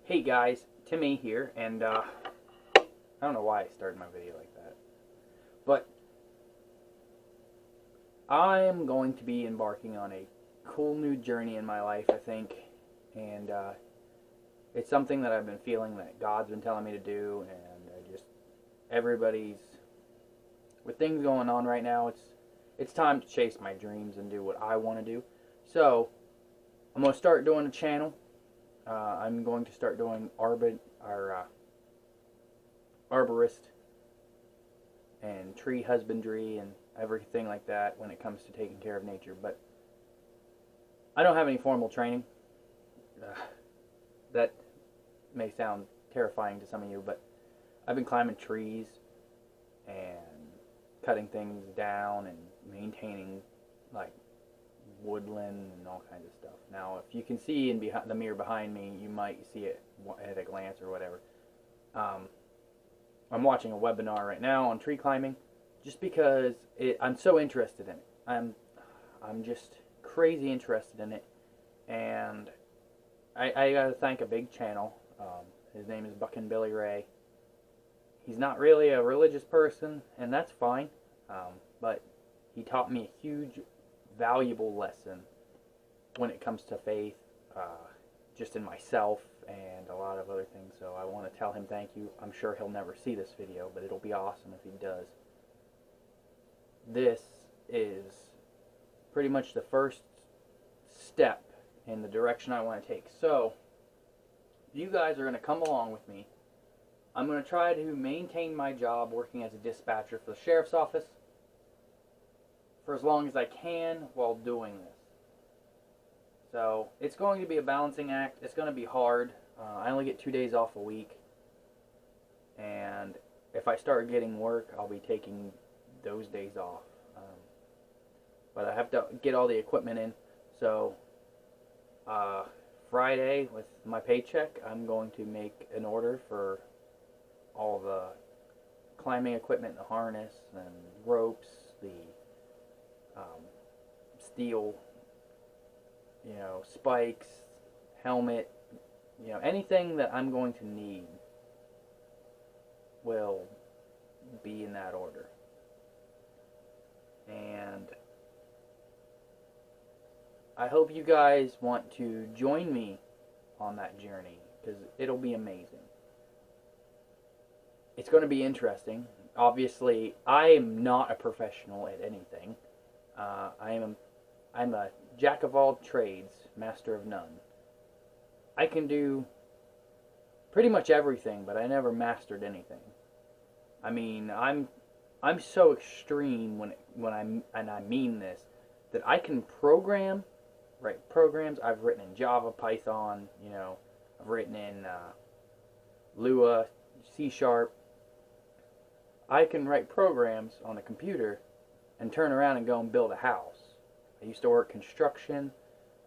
Hey guys, Timmy here, and I don't know why I started my video like that, but I'm going to be embarking on a cool new journey in my life, I think, and it's something that I've been feeling that God's been telling me to do, and everybody's, with things going on right now, it's time to chase my dreams and do what I want to do. So, I'm going to start doing a channel. I'm going to start doing arborist and tree husbandry and everything like that when it comes to taking care of nature. But I don't have any formal training. That may sound terrifying to some of you, but I've been climbing trees and cutting things down and maintaining like woodland and all kinds of stuff. Now, if you can see in the mirror behind me, you might see it at a glance or whatever. I'm watching a webinar right now on tree climbing, just because I'm so interested in it. I'm just crazy interested in it, and I got to thank a big channel. His name is Buckin' Billy Ray. He's not really a religious person, and that's fine, but he taught me a huge valuable lesson when it comes to faith, just in myself and a lot of other things. So I want to tell him thank you. I'm sure he'll never see this video, but it'll be awesome if he does. This is pretty much the first step in the direction I want to take. So you guys are going to come along with me. I'm going to try to maintain my job working as a dispatcher for the sheriff's office for as long as I can while doing this. So it's going to be a balancing act. It's going to be hard. I only get 2 days off a week, and if I start getting work, I'll be taking those days off. But I have to get all the equipment in. So Friday, with my paycheck, I'm going to make an order for all the climbing equipment, the harness and ropes, the steel, spikes, helmet, anything that I'm going to need will be in that order. And I hope you guys want to join me on that journey, because it'll be amazing. It's going to be interesting. Obviously, I am not a professional at anything. I'm a jack of all trades, master of none. I can do pretty much everything, but I never mastered anything. I mean, I'm so extreme and I mean this, that I can write programs. I've written in Java, Python, I've written in Lua, C#. I can write programs on a computer and turn around and go and build a house. I used to work construction.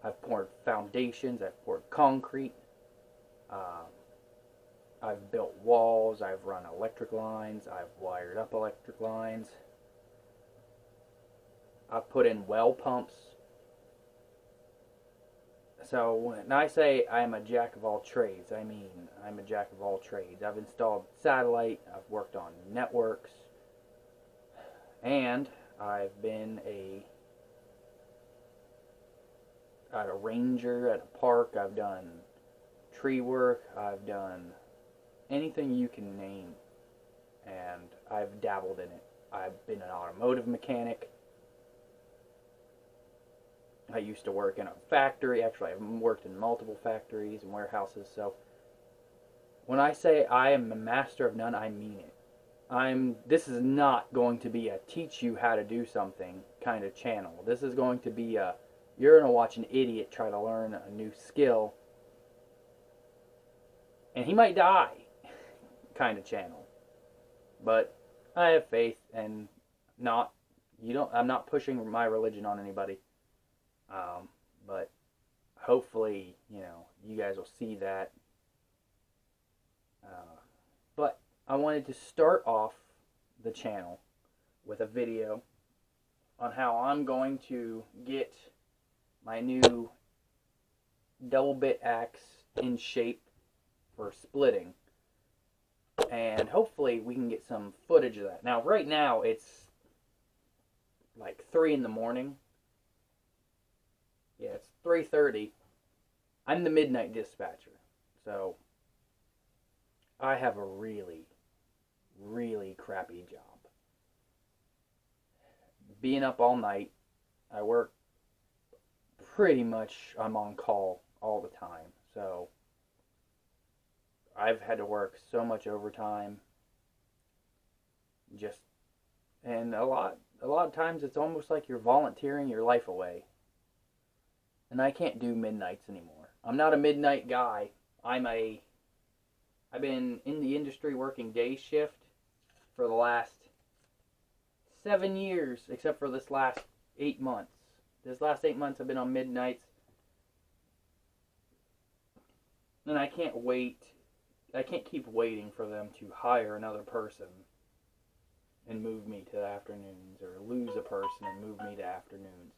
I've poured foundations. I've poured concrete. I've built walls. I've run electric lines. I've wired up electric lines. I've put in well pumps. So when I say I'm a jack of all trades, I mean I'm a jack of all trades. I've installed satellite. I've worked on networks. And I've been a ranger at a park. I've done tree work. I've done anything you can name, and I've dabbled in it. I've been an automotive mechanic. I used to work in a factory. Actually, I've worked in multiple factories and warehouses. So when I say I am a master of none, I mean it. This is not going to be a teach you how to do something kind of channel. This is going to be a, you're going to watch an idiot try to learn a new skill, and he might die kind of channel. But I have faith, and I'm not pushing my religion on anybody. But hopefully, you guys will see that. But I wanted to start off the channel with a video on how I'm going to get my new double bit axe in shape for splitting. And hopefully we can get some footage of that. Now, right now, it's like 3 in the morning. Yeah, it's 3:30. I'm the midnight dispatcher. So, I have a really, really crappy job. Being up all night, I work pretty much, I'm on call all the time. So, I've had to work so much overtime. And a lot of times it's almost like you're volunteering your life away. And I can't do midnights anymore. I'm not a midnight guy. I've been in the industry working day shift for the last 7 years, except for this last 8 months. This last 8 months I've been on midnights. And I can't wait. I can't keep waiting for them to hire another person and move me to afternoons, or lose a person and move me to afternoons.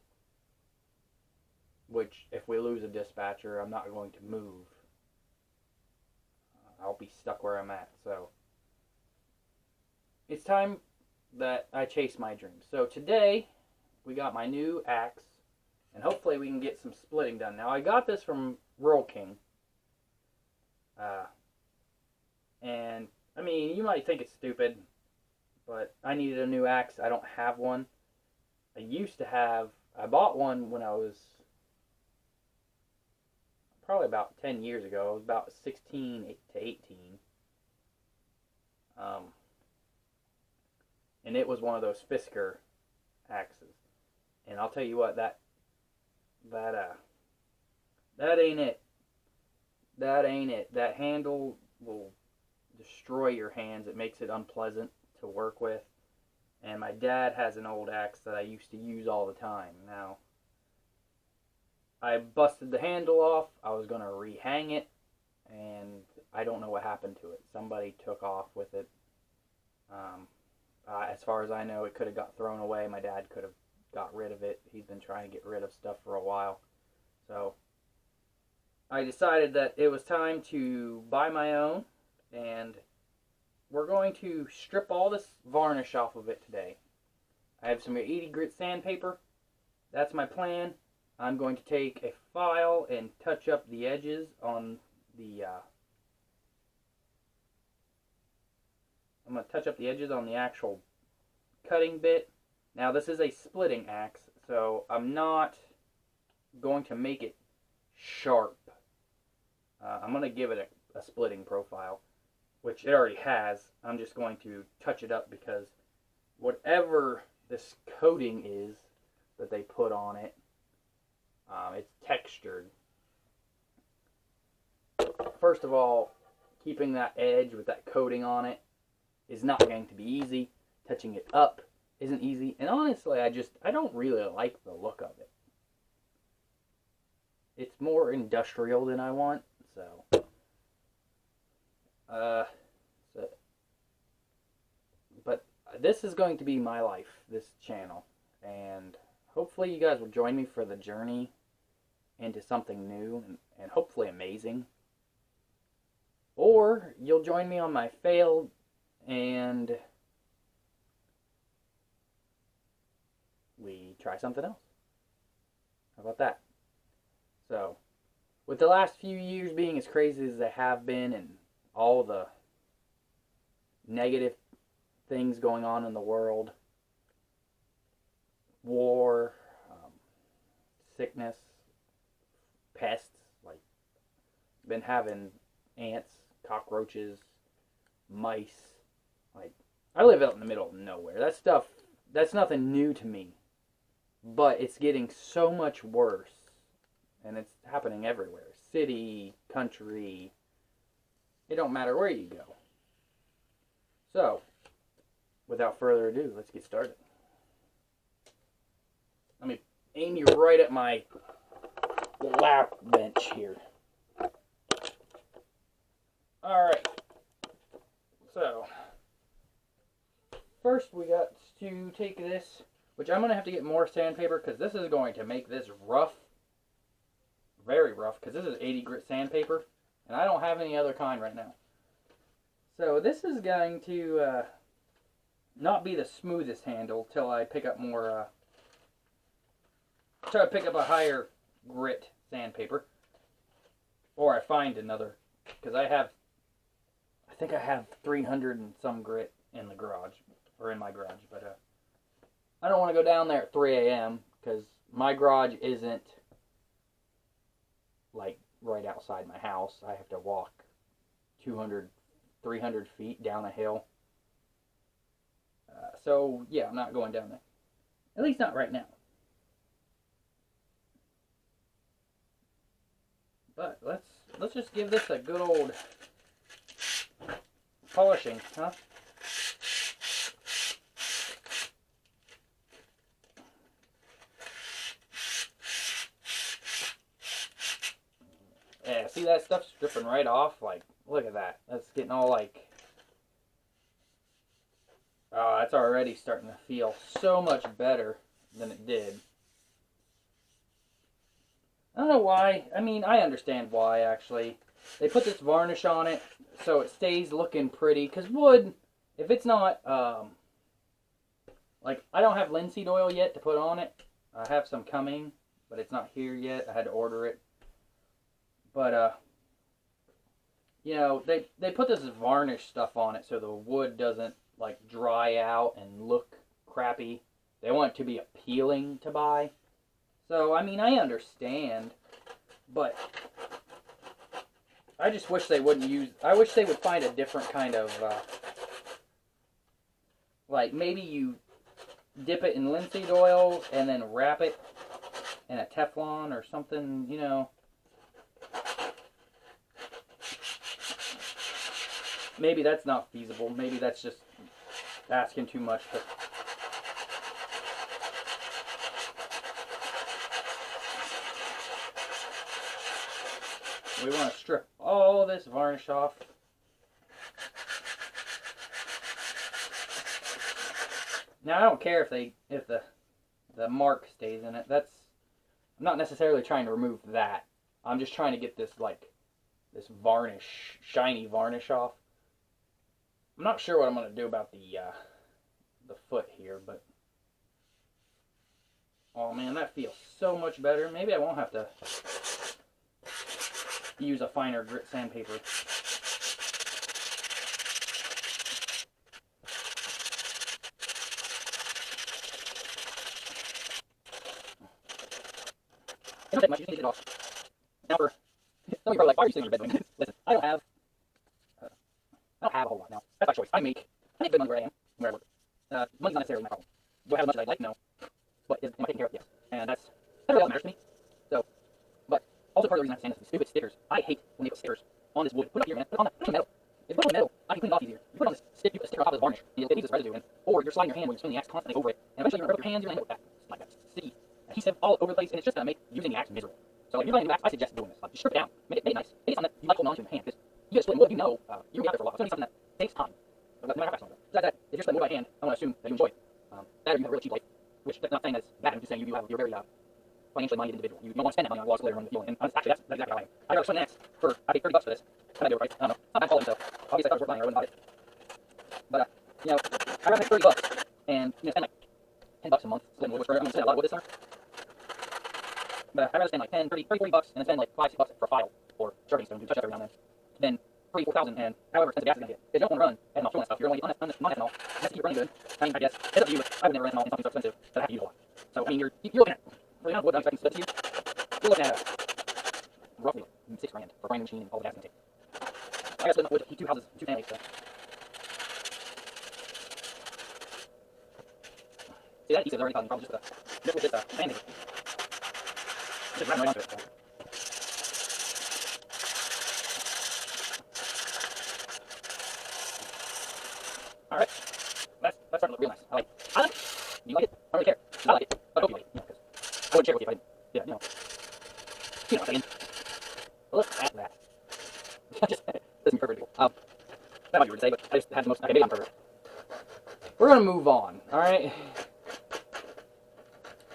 Which, if we lose a dispatcher, I'm not going to move. I'll be stuck where I'm at. So, it's time that I chase my dreams. So today, we got my new axe, and hopefully we can get some splitting done. Now, I got this from Rural King. And, I mean, you might think it's stupid, but I needed a new axe. I don't have one. I bought one when I was probably about 10 years ago. I was about 16 to 18. And it was one of those Fisker axes. And I'll tell you what, that ain't it. That ain't it. That handle will destroy your hands. It makes it unpleasant to work with. And my dad has an old axe that I used to use all the time. Now, I busted the handle off. I was going to rehang it, and I don't know what happened to it. Somebody took off with it. As far as I know, it could have got thrown away. My dad could have got rid of it. He's been trying to get rid of stuff for a while. So, I decided that it was time to buy my own, and we're going to strip all this varnish off of it today. I have some 80 grit sandpaper. That's my plan. I'm going to take a file and touch up the edges on the actual cutting bit. Now, this is a splitting axe, so I'm not going to make it sharp. I'm going to give it a splitting profile, which it already has. I'm just going to touch it up because whatever this coating is that they put on it, it's textured. First of all, keeping that edge with that coating on it is not going to be easy. Touching it up isn't easy. And honestly, I don't really like the look of it. It's more industrial than I want, so. But this is going to be my life, this channel. And hopefully you guys will join me for the journey into something new and hopefully amazing. Or you'll join me on my failed and we try something else. How about that? So, with the last few years being as crazy as they have been and all the negative things going on in the world, war, sickness, pests, like, been having ants, cockroaches, mice, like, I live out in the middle of nowhere. That stuff, that's nothing new to me, but it's getting so much worse, and it's happening everywhere. City, country, it don't matter where you go. So, without further ado, let's get started. Let me aim you right at my lap bench here. Alright. So, first we got to take this, which I'm going to have to get more sandpaper because this is going to make this rough. Very rough, because this is 80 grit sandpaper. And I don't have any other kind right now. So this is going to not be the smoothest handle till I pick up more, try to pick up a higher grit sandpaper. Or I find another, because I think I have 300 and some grit in the garage, or in my garage, but I don't want to go down there at 3 a.m. because my garage isn't like right outside my house. I have to walk 200, 300 feet down a hill. So yeah, I'm not going down there. At least not right now. But let's just give this a good old polishing, huh? Yeah, see that stuff stripping right off? Like, look at that. That's getting all like... Oh, that's already starting to feel so much better than it did. I don't know why. I mean, I understand why, actually. They put this varnish on it so it stays looking pretty. Because wood, if it's not, like, I don't have linseed oil yet to put on it. I have some coming, but it's not here yet. I had to order it. But, you know, they put this varnish stuff on it so the wood doesn't, like, dry out and look crappy. They want it to be appealing to buy. So, I mean, I understand, but I just wish they wouldn't use... I wish they would find a different kind of, like, maybe you dip it in linseed oil and then wrap it in a Teflon or something, you know. Maybe that's not feasible. Maybe that's just asking too much, but... We want to strip all this varnish off. Now I don't care if the mark stays in it. I'm not necessarily trying to remove that. I'm just trying to get this this varnish, shiny varnish off. I'm not sure what I'm going to do about the foot here, but oh man, that feels so much better. Maybe I won't have to use a finer grit sandpaper. It don't take much, you just need to get it off. Now for some of you are like, why are you sitting on your bed doing this? Listen, I don't have a whole lot now. That's my choice. I make good money where I am, where I work. Money's not necessarily my problem. Do I have as much as I'd like? No. But am I taking care of it? Yes. And that's really all that matters to me. So, but also part of the reason I stand is the stupid stickers. I hate when they put stickers on this wood. Put it up here, man. Put it on metal. If you put it on metal, I can clean it off easier. You put it on this stick, you put a sticker on top of the varnish, and it leaves this residue in. Or you're sliding your hand when you're spinning the axe constantly over it, and eventually you're going to rub your hands, you're going to end up with that, like that sticky adhesive all over the place, and it's just going to make using the axe miserable. So like, if you're buying a new axe, I suggest doing this. Like, just strip it down, make it nice. Make it something that you like holding on to in your hand, because you get split wood, you know, you're going to be out there for a while. It's going to be something that takes time. No matter how fast you want to go. Besides that, if you're splitting wood by hand, I want to assume that you enjoy it. That or you have a really cheap life, which that's not saying that's bad. I'm just saying you're very financially minded individual. You don't want to spend that money on a log splitter on the field. And actually, that's exactly how I am. I'd rather spend an axe for, I paid $30 for this. That might be overpriced. I don't know. Not bad quality, so obviously I thought it was worth buying or I wouldn't buy it. But, you know, I'd rather pay $30 and, you know, spend like $10 a month splitting wood. I'm going to spend a lot of wood this summer. But I'd rather spend like $10, $30, $40 and then spend like $5, $6 for a file or sharpening stone to touch up every now and then. Then $3,000, $4,000, and however expensive gas is going to get. If you don't want to run ethanol fuel and stuff, you're only getting non-ethanol. You have to keep it running good. I mean, I guess it's up to you, but I would never run ethanol in something so expensive that I have to use a lot. So, I mean, you're looking at, for the amount of wood I'm expecting to split to you, you're looking at roughly like $6 grand for a brand new machine and all the gas it's going to take. I got to split my wood to 2 houses, 2 families, so. See, that adhesive is already causing problems just with this sandpaper. Just wrapping right onto it. So. Alright, that's starting to look real nice. I like it. Do you like it? I don't really care. I like it, but I hope you like it. You know, because I wouldn't share it with you if I didn't. Yeah, you know. You know what I'm saying. Look at that. Just doesn't perfect. That might be weird to say, but I just had the most. Okay, maybe I'm perfect. We're gonna move on, alright?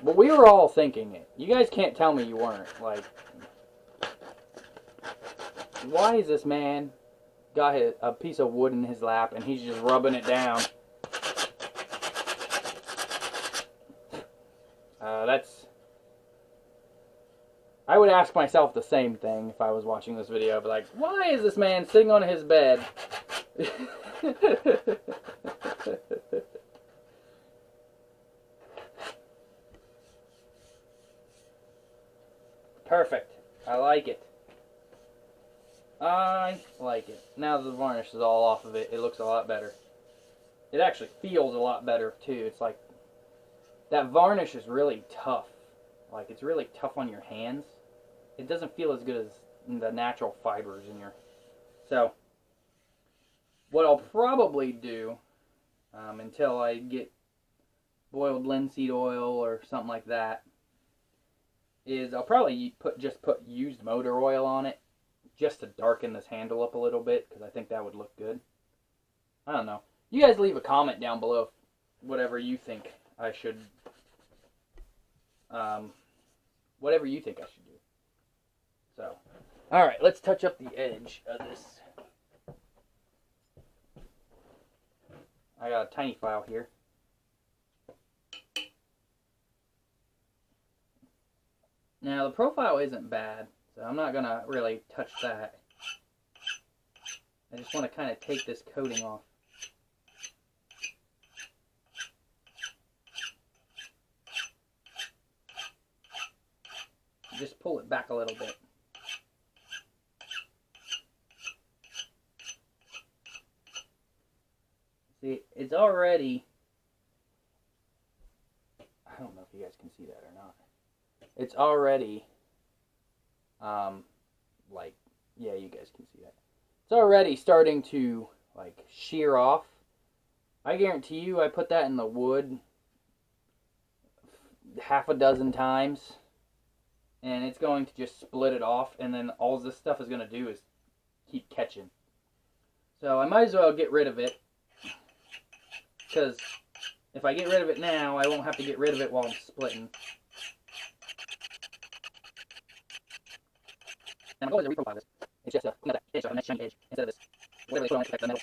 But we were all thinking it. You guys can't tell me you weren't. Like, why is this man got a piece of wood in his lap and he's just rubbing it down? I would ask myself the same thing if I was watching this video. I'd be like, why is this man sitting on his bed? Perfect. I like it. I like it. Now that the varnish is all off of it, it looks a lot better. It actually feels a lot better too. It's like that varnish is really tough. Like, it's really tough on your hands. It doesn't feel as good as the natural fibers in your... So, what I'll probably do, until I get boiled linseed oil or something like that, is I'll probably just put used motor oil on it, just to darken this handle up a little bit, because I think that would look good. I don't know. You guys leave a comment down below, whatever you think I should... whatever you think I should do. So, alright, let's touch up the edge of this. I got a tiny file here. Now, the profile isn't bad, so I'm not going to really touch that. I just want to kind of take this coating off. Just pull it back a little bit. See, it's already... I don't know if you guys can see that or not. It's already... like, yeah, you guys can see that. It's already starting to, like, shear off. I guarantee you I put that in the wood half a dozen times, and it's going to just split it off, and then all this stuff is going to do is keep catching. So I might as well get rid of it, because if I get rid of it now, I won't have to get rid of it while I'm splitting. And I'm going to reprofile this. It's just a clean up that edge, so I have a nice shiny edge, instead of this, whatever they put on it to protect the metal.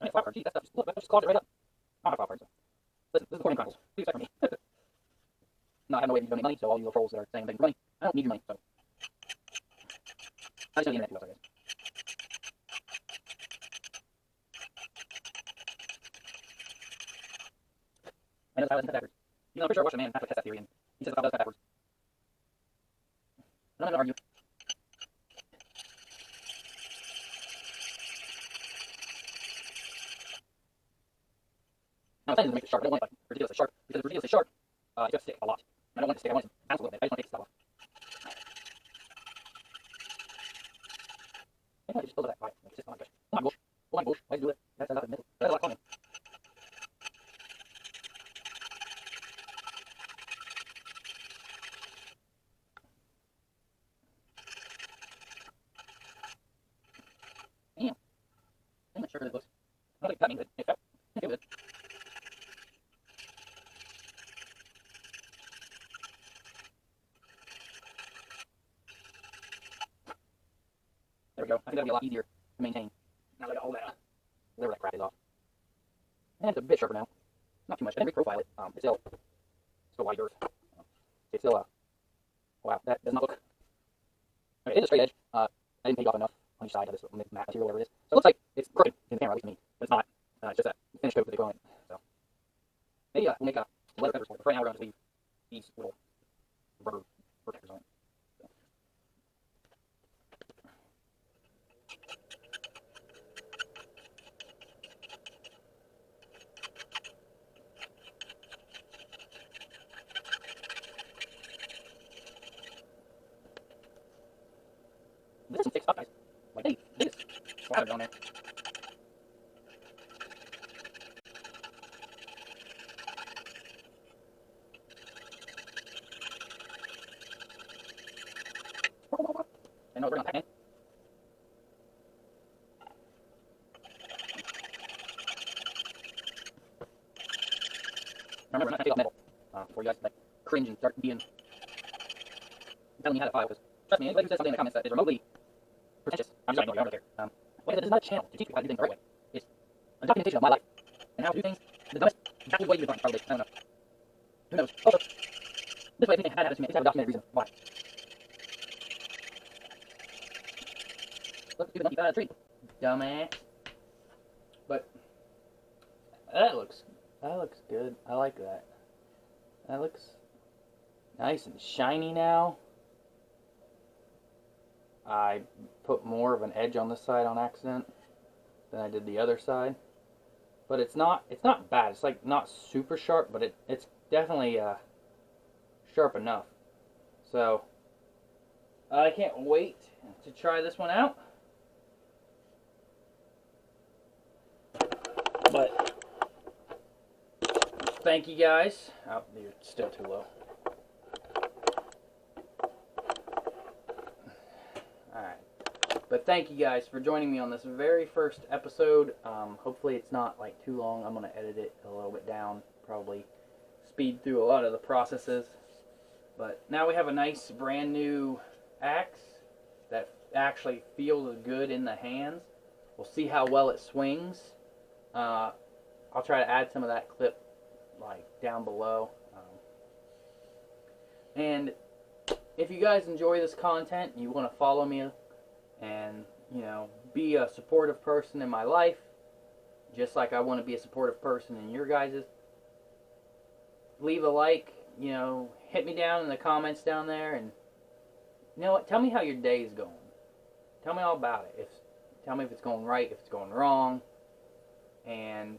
Alright, flower card. Geez, that stuff just clogs it right up. I don't have flower cards, so. Listen, this is the Pouring Chronicles. Please expect from me. No, I have no way to donate money, so all you little trolls that are saying I'm begging for money, I don't need your money, so. I just know the internet too well, so I guess. I know the file doesn't cut backwards. You know, I'm pretty sure I watched a man actually test that theory, and he says the file does cut backwards. I'm not going to argue. Now, I'm intending to make it sharp. I don't want it like ridiculously sharp, because if it's ridiculously sharp, it's going to stick a lot. I don't want it to stick. I want it to bounce a little bit. I just want to take stuff off. I just close that. Right. It's just, oh my gosh. Oh my gosh. Oh my gosh. Why did you do it? That's a lot of metal. That's a lot of comment. Damn. I'm not sure if it looks. I don't think that means it. It felt good. There we go. I think that'll be a lot easier to maintain. Now that I got all that, whatever that crap is off. And it's a bit sharper now. Not too much. I didn't reprofile it. It's still white earth. It's still, wow, that does not look... Okay, it's a straight edge. I didn't take off enough on each side of this matte material, whatever it is. So it looks like it's crooked in the camera, at least to me. But it's not. It's just that finish coat that they put on it. So, maybe we'll make leather covers for it. But right now we're going to leave these little rubber protectors on it. This is some thick stuff, guys. Like, they just slathered it on there. I know we're on that, man. Remember, I'm not going to take off metal before you guys like cringe and start being telling me how to file, because trust me, anybody who says something in the comments that is remotely pretentious, I'm just going to ignore you. I don't care. Like I said, this is not a channel to teach people how to do things the right way. It's a documentation of my life and how to do things the dumbest, exactly way you've been taught, probably. I don't know. Who knows? Also, this way, if anything had happened to me, at least I have a documented reason why. Look, stupid monkey fell out of the tree. Dumbass. But that looks good. I like that. That looks nice and shiny now. I put more of an edge on this side on accident than I did the other side. But it's not bad. It's like not super sharp, but it's definitely sharp enough. So I can't wait to try this one out. But thank you guys. Oh, you're still too low. Alright. But thank you guys for joining me on this very first episode. Hopefully it's not like too long. I'm going to edit it a little bit down. Probably speed through a lot of the processes. But now we have a nice brand new axe that actually feels good in the hands. We'll see how well it swings. I'll try to add some of that clip like down below. And if you guys enjoy this content, you want to follow me and, you know, be a supportive person in my life, just like I want to be a supportive person in your guys's, leave a like, you know, hit me down in the comments down there, and you know what, tell me how your day is going. Tell me all about it. Tell me if it's going right, if it's going wrong. And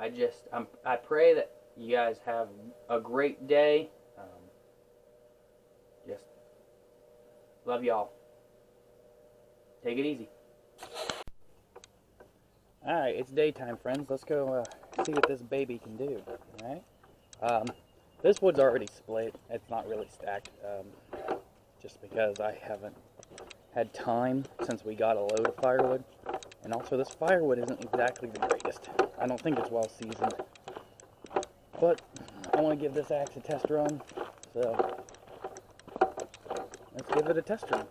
I pray that you guys have a great day. Just love y'all. Take it easy. Alright, it's daytime, friends. Let's go see what this baby can do. Alright? This wood's already split. It's not really stacked. Just because I haven't had time since we got a load of firewood. And also, this firewood isn't exactly the greatest. I don't think it's well seasoned. But I want to give this axe a test run. So let's give it a test run.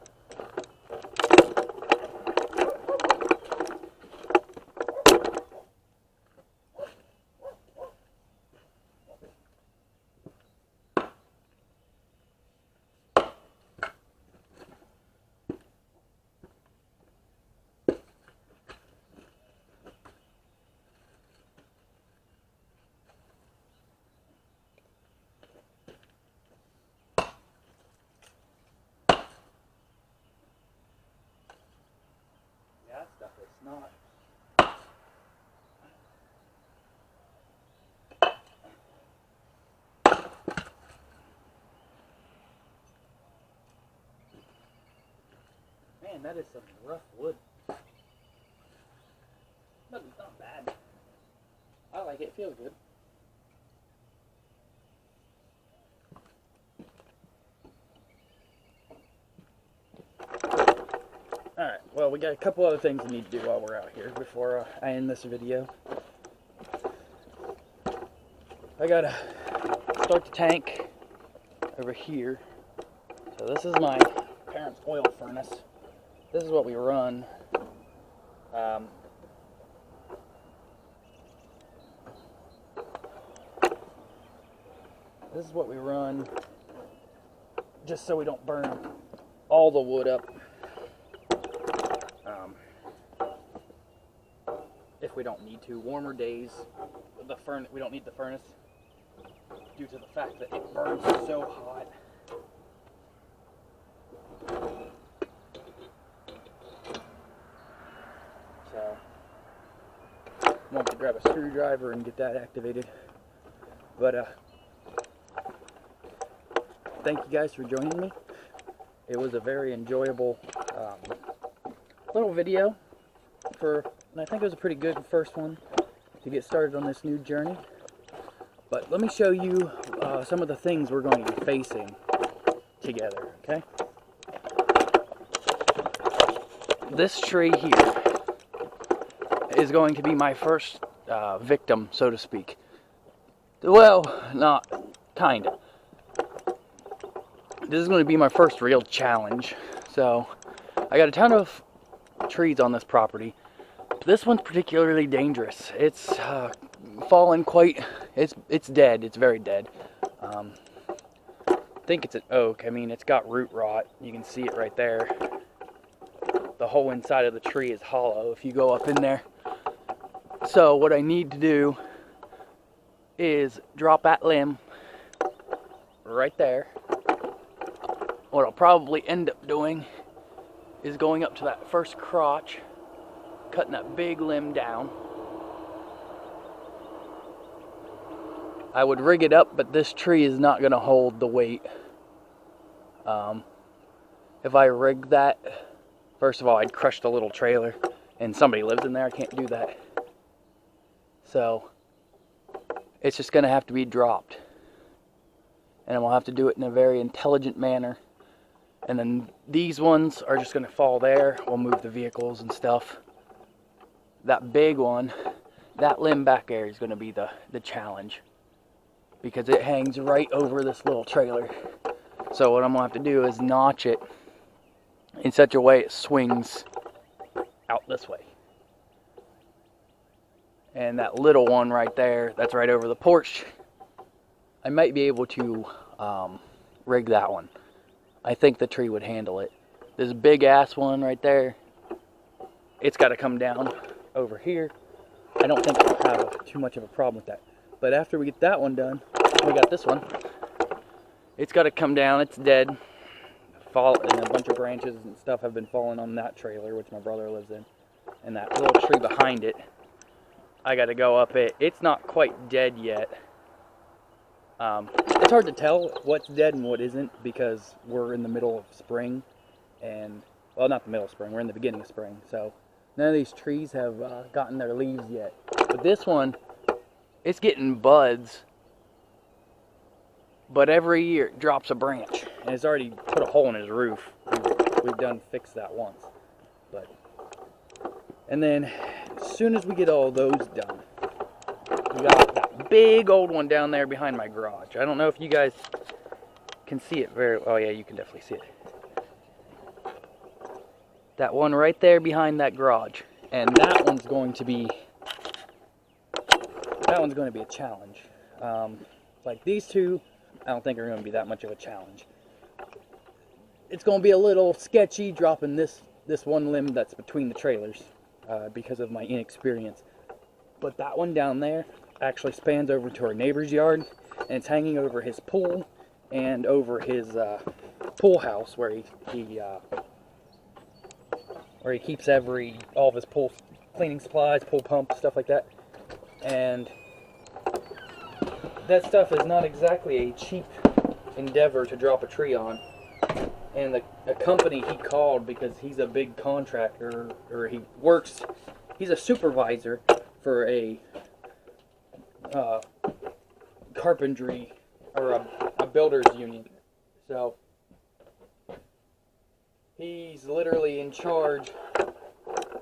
That stuff is not. Man, that is some rough wood. But it's not bad. I like it. It feels good. Alright, well, we got a couple other things we need to do while we're out here before I end this video. I gotta start the tank over here. So this is my parents' oil furnace. This is what we run. This is what we run just so we don't burn all the wood up. If we don't need to. Warmer days, we don't need the furnace due to the fact that it burns so hot. So I'm going to grab a screwdriver and get that activated. But thank you guys for joining me. It was a very enjoyable little video and I think it was a pretty good first one to get started on this new journey. But let me show you some of the things we're going to be facing together, okay? This tree here is going to be my first victim, so to speak. Well, not kinda. this is going to be my first real challenge. So I got a ton of trees on this property. But this one's particularly dangerous. It's fallen quite, it's dead. It's very dead. I think it's an oak. I mean, it's got root rot. You can see it right there. The whole inside of the tree is hollow if you go up in there. So what I need to do is drop that limb right there. What I'll probably end up doing is going up to that first crotch, cutting that big limb down. I would rig it up, but this tree is not going to hold the weight. If I rig that, first of all, I'd crush the little trailer, and somebody lives in there. I can't do that. So it's just going to have to be dropped, and we'll have to do it in a very intelligent manner. And then these ones are just going to fall there. We'll move the vehicles and stuff. That big one, that limb back there is going to be the challenge, because it hangs right over this little trailer. So what I'm going to have to do is notch it in such a way it swings out this way. And that little one right there, that's right over the porch, I might be able to rig that one. I think the tree would handle it. This big ass one right there, it's got to come down over here. I don't think I'll have too much of a problem with that. But after we get that one done, we got this one. It's got to come down. It's dead. And a bunch of branches and stuff have been falling on that trailer, which my brother lives in. And that little tree behind it, I got to go up it. It's not quite dead yet. It's hard to tell what's dead and what isn't, because we're in the middle of spring. And, well, not the middle of spring. We're in the beginning of spring. So none of these trees have gotten their leaves yet. But this one, it's getting buds. But every year it drops a branch, and it's already put a hole in his roof. We've done fixed that once. And then as soon as we get all those done, we got that big old one down there behind my garage. I don't know if you guys can see it very, oh yeah, you can definitely see it. That one right there behind that garage. And that one's going to be a challenge. Like these two, I don't think are going to be that much of a challenge. It's going to be a little sketchy dropping this one limb that's between the trailers because of my inexperience. But that one down there actually spans over to our neighbor's yard, and it's hanging over his pool and over his pool house where he keeps all of his pool cleaning supplies, pool pump, stuff like that. And that stuff is not exactly a cheap endeavor to drop a tree on. And the company he called, because he's a big contractor, or he's a supervisor for a carpentry, or a builder's union. So he's literally in charge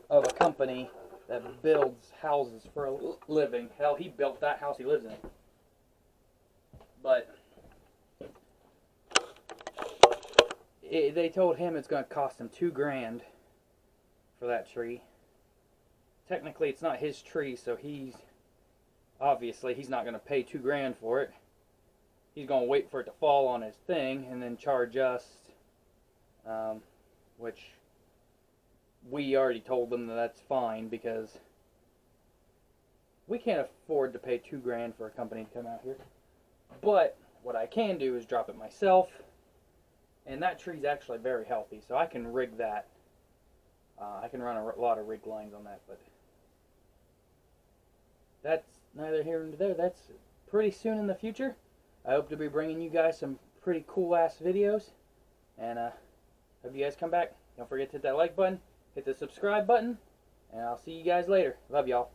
of a company that builds houses for a living. Hell, he built that house he lives in. But they told him it's going to cost him $2,000 for that tree. Technically, it's not his tree, so he's not going to pay $2,000 for it. He's going to wait for it to fall on his thing and then charge us, which we already told them that's fine, because we can't afford to pay $2,000 for a company to come out here. But what I can do is drop it myself, and that tree's actually very healthy, so I can rig that. I can run a lot of rig lines on that, but that's neither here nor there. That's pretty soon in the future. I hope to be bringing you guys some pretty cool ass videos, and hope you guys come back. Don't forget to hit that like button, hit the subscribe button, and I'll see you guys later. Love y'all.